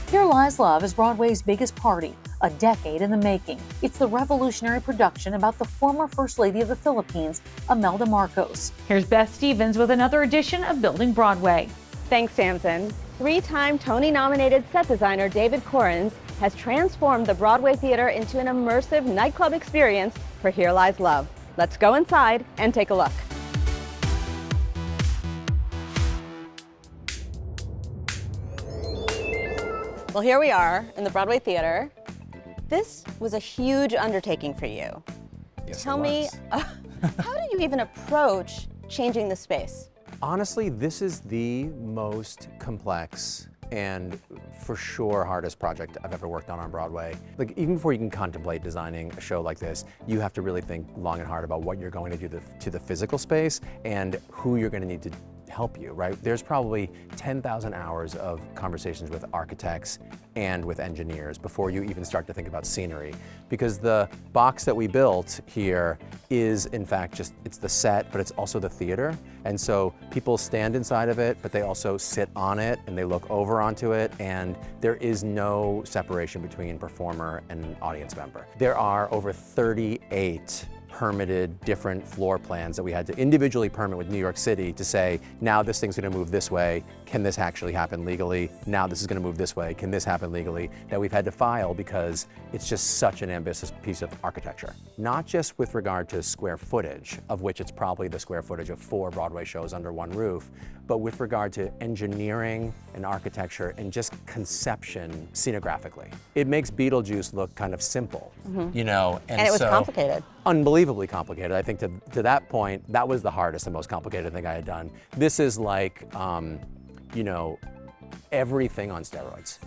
Here Lies Love is Broadway's biggest party, a decade in the making. It's the revolutionary production about the former First Lady of the Philippines, Imelda Marcos. Here's Beth Stevens with another edition of Building Broadway. Thanks, Samson. Three-time Tony-nominated set designer David Korins has transformed the Broadway theater into an immersive nightclub experience for Here Lies Love. Let's go inside and take a look. Well, here we are in the Broadway theater. This was a huge undertaking for you. Yes, Tell me, how did you even approach changing the space? Honestly, this is the most complex and for sure hardest project I've ever worked on Broadway. Like, even before you can contemplate designing a show like this, you have to really think long and hard about what you're going to do to the physical space and who you're going to need to help you, right? There's probably 10,000 hours of conversations with architects and with engineers before you even start to think about scenery. Because the box that we built here is, in fact, it's the set, but it's also the theater. And so people stand inside of it, but they also sit on it and they look over onto it, and there is no separation between performer and audience member. There are over 38 permitted different floor plans that we had to individually permit with New York City to say, now this thing's gonna move this way, can this actually happen legally? Now this is gonna move this way, can this happen legally? That we've had to file because it's just such an ambitious piece of architecture. Not just with regard to square footage, of which it's probably the square footage of 4 Broadway shows under one roof, but with regard to engineering and architecture and just conception scenographically. It makes Beetlejuice look kind of simple, you know? And it was complicated. Unbelievably complicated. I think to that point, that was the hardest and most complicated thing I had done. This is like, you know, everything on steroids.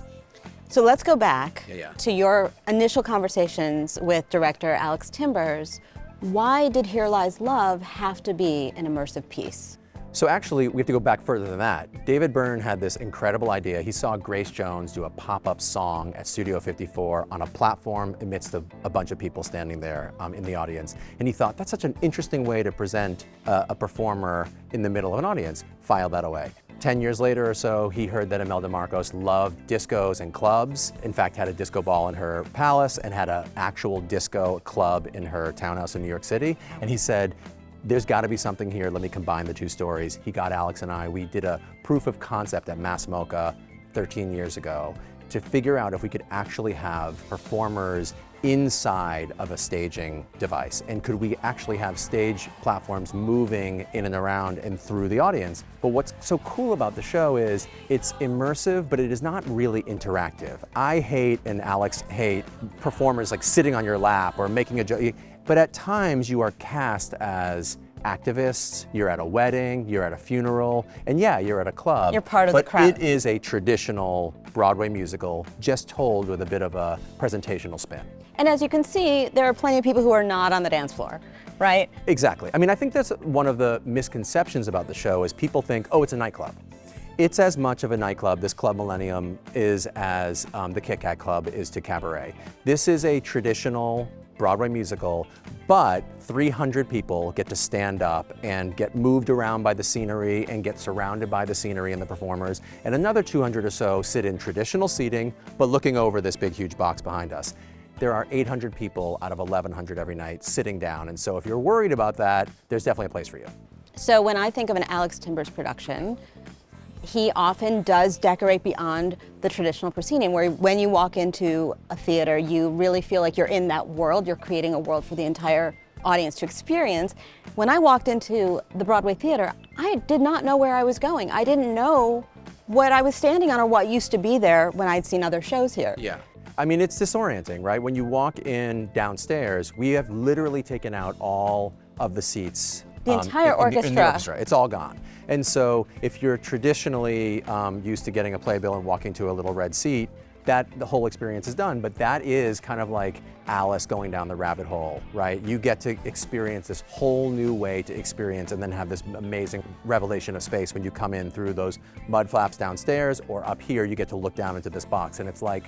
So let's go back Yeah. to your initial conversations with director Alex Timbers. Why did Here Lies Love have to be an immersive piece? So actually, we have to go back further than that. David Byrne had this incredible idea. He saw Grace Jones do a pop-up song at Studio 54 on a platform amidst a bunch of people standing there in the audience. And he thought, that's such an interesting way to present a performer in the middle of an audience. File that away. 10 years later or so, he heard that Imelda Marcos loved discos and clubs. In fact, had a disco ball in her palace and had an actual disco club in her townhouse in New York City. And he said, there's got to be something here. Let me combine the two stories. He got Alex and I. We did a proof of concept at Mass MoCA 13 years ago to figure out if we could actually have performers inside of a staging device. And could we actually have stage platforms moving in and around and through the audience? But what's so cool about the show is it's immersive, but it is not really interactive. I hate, and Alex hate, performers like sitting on your lap or making a joke. But at times you are cast as activists, you're at a wedding, you're at a funeral, and yeah, you're at a club. You're part of the crowd. But it is a traditional Broadway musical, just told with a bit of a presentational spin. And as you can see, there are plenty of people who are not on the dance floor, right? Exactly. I mean, I think that's one of the misconceptions about the show is people think, oh, it's a nightclub. It's as much of a nightclub, this Club Millennium, is as the Kit Kat Club is to Cabaret. This is a traditional Broadway musical, but 300 people get to stand up and get moved around by the scenery and get surrounded by the scenery and the performers, and another 200 or so sit in traditional seating, but looking over this big, huge box behind us. There are 800 people out of 1,100 every night sitting down, and so if you're worried about that, there's definitely a place for you. So when I think of an Alex Timbers production, he often does decorate beyond the traditional proscenium, where when you walk into a theater, you really feel like you're in that world. You're creating a world for the entire audience to experience. When I walked into the Broadway theater, I did not know where I was going. I didn't know what I was standing on or what used to be there when I'd seen other shows here. Yeah. I mean, it's disorienting, right? When you walk in downstairs, we have literally taken out all of the seats. The entire orchestra. In the orchestra. It's all gone. And so if you're traditionally used to getting a playbill and walking to a little red seat, the whole experience is done. But that is kind of like Alice going down the rabbit hole, right? You get to experience this whole new way to experience and then have this amazing revelation of space when you come in through those mud flaps downstairs, or up here you get to look down into this box, and it's like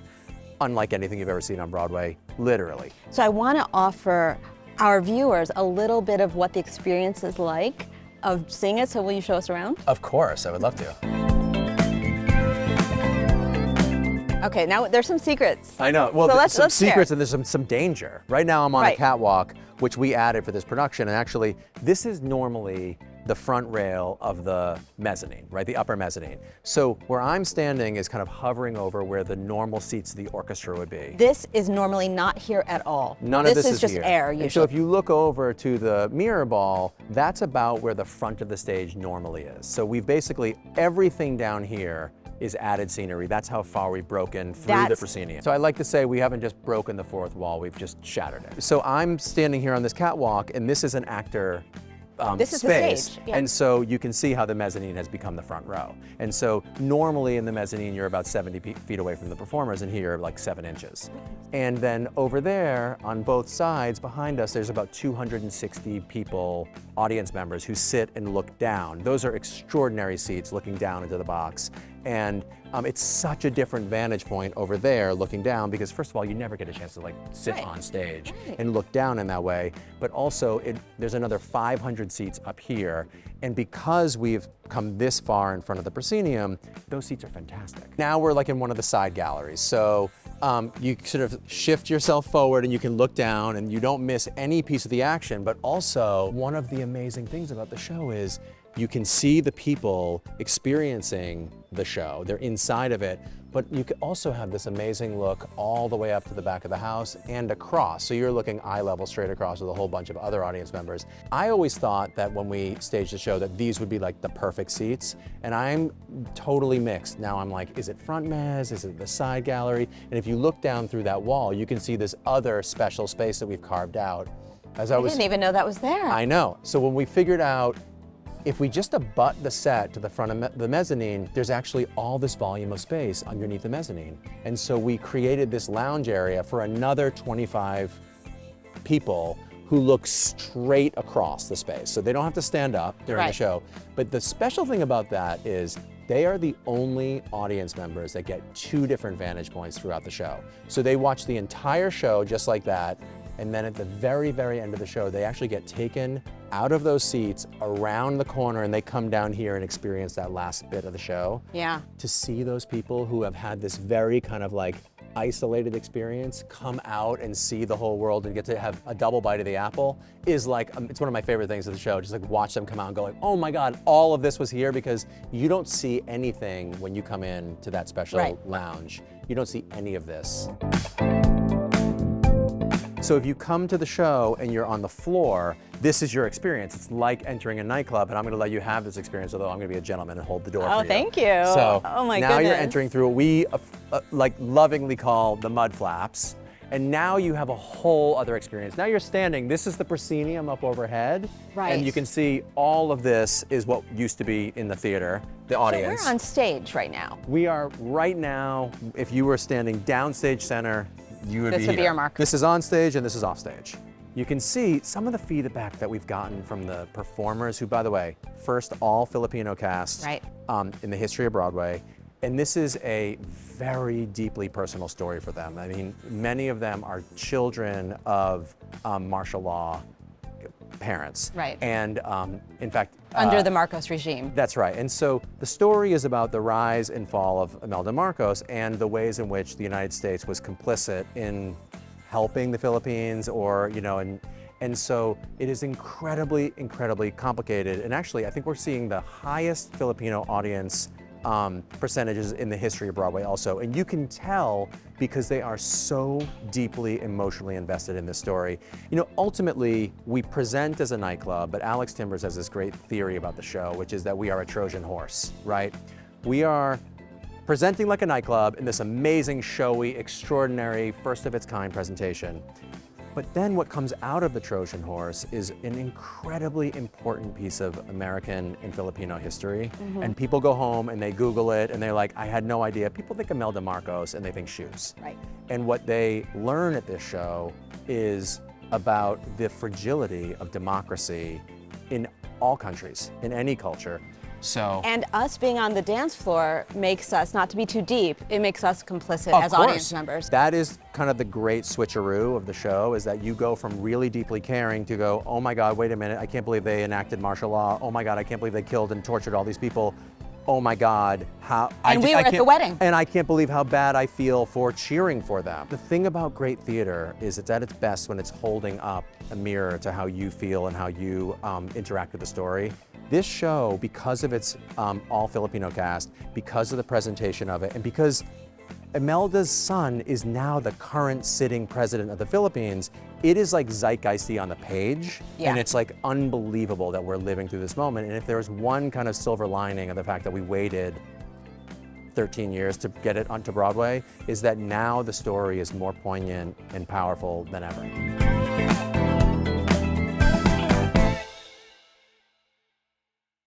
unlike anything you've ever seen on Broadway, literally. So I want to offer our viewers a little bit of what the experience is like of seeing it. So will you show us around? Of course, I would love to. Okay, now there's some secrets. I know. Well, So there's some let's share. secrets and there's some danger. Right now I'm on a Right. catwalk, which we added for this production. And actually, this is normally the front rail of the mezzanine, right? The upper mezzanine. So where I'm standing is kind of hovering over where the normal seats of the orchestra would be. This is normally not here at all. None of this is just here. air And so usually. if you look over to the mirror ball, that's about where the front of the stage normally is. So we've basically, everything down here is added scenery. That's how far we've broken through the proscenium. So I like to say we haven't just broken the fourth wall, we've just shattered it. So I'm standing here on this catwalk, and this is an actor This is the space. stage, yeah. And so you can see how the mezzanine has become the front row. And so normally in the mezzanine, you're about 70 feet away from the performers, and here you're like 7 inches. And then over there, on both sides, behind us, there's about 260 people, audience members, who sit and look down. Those are extraordinary seats looking down into the box. And it's such a different vantage point over there looking down, because first of all, you never get a chance to like sit Right. on stage Right. and look down in that way. But also there's another 500 seats up here. And because we've come this far in front of the proscenium, those seats are fantastic. Now we're like in one of the side galleries. So you sort of shift yourself forward and you can look down and you don't miss any piece of the action. But also, one of the amazing things about the show is you can see the people experiencing the show. They're inside of it, but you could also have this amazing look all the way up to the back of the house and across. So you're looking eye level straight across with a whole bunch of other audience members. I always thought that when we staged the show that these would be like the perfect seats, and I'm totally mixed. Now I'm like, is it front mezz? Is it the side gallery? And if you look down through that wall, you can see this other special space that we've carved out. I didn't even know that was there. I know. So when we figured out if we just abut the set to the front of the mezzanine, there's actually all this volume of space underneath the mezzanine. And so we created this lounge area for another 25 people who look straight across the space. So they don't have to stand up during the Right. show. But the special thing about that is they are the only audience members that get 2 different vantage points throughout the show. So they watch the entire show just like that. And then at the very, very end of the show, they actually get taken out of those seats around the corner, and they come down here and experience that last bit of the show. Yeah. To see those people who have had this very kind of like isolated experience come out and see the whole world and get to have a double bite of the apple is like, it's one of my favorite things of the show. Just like watch them come out and go like, oh my God, all of this was here, because you don't see anything when you come in to that special Right. lounge. You don't see any of this. So if you come to the show and you're on the floor, this is your experience. It's like entering a nightclub, and I'm gonna let you have this experience, although I'm gonna be a gentleman and hold the door for you. Oh, thank you. So Oh my now you're goodness. entering through what we like lovingly call the mud flaps. And now you have a whole other experience. Now you're standing, this is the proscenium up overhead. Right. And you can see all of this is what used to be in the theater, the audience. So we're on stage right now. We are right now, if you were standing downstage center, you would This be would be here. our mark. This is on stage and this is off stage. You can see some of the feedback that we've gotten from the performers who, by the way, first all Filipino cast Right. in the history of Broadway. And this is a very deeply personal story for them. I mean, many of them are children of martial law parents. Right. And in fact, Under the Marcos regime. that's right. And so the story is about the rise and fall of Imelda Marcos and the ways in which the United States was complicit in helping the Philippines, or, you know, and so it is incredibly, incredibly complicated. And actually, I think we're seeing the highest Filipino audience percentages in the history of Broadway also. And you can tell because they are so deeply emotionally invested in this story. You know, ultimately, we present as a nightclub, but Alex Timbers has this great theory about the show, which is that we are a Trojan horse, right? We are presenting like a nightclub in this amazing, showy, extraordinary, first of its kind presentation. But then what comes out of the Trojan horse is an incredibly important piece of American and Filipino history. And people go home and they Google it and they're like, I had no idea. People think Imelda Marcos and they think shoes. Right. And what they learn at this show is about the fragility of democracy in all countries, in any culture. So, And us being on the dance floor makes us, not to be too deep, it makes us complicit of as course, audience members. that is kind of the great switcheroo of the show, is that you go from really deeply caring to go, oh my God, wait a minute, I can't believe they enacted martial law. Oh my God, I can't believe they killed and tortured all these people. oh my God, how And we were at the wedding. And I can't believe how bad I feel for cheering for them. The thing about great theater is it's at its best when it's holding up a mirror to how you feel and how you interact with the story. This show, because of its all Filipino cast, because of the presentation of it, and because Imelda's son is now the current sitting president of the Philippines, it is like zeitgeisty on the page, and it's like unbelievable that we're living through this moment. And if there was one kind of silver lining of the fact that we waited 13 years to get it onto Broadway, is that now the story is more poignant and powerful than ever.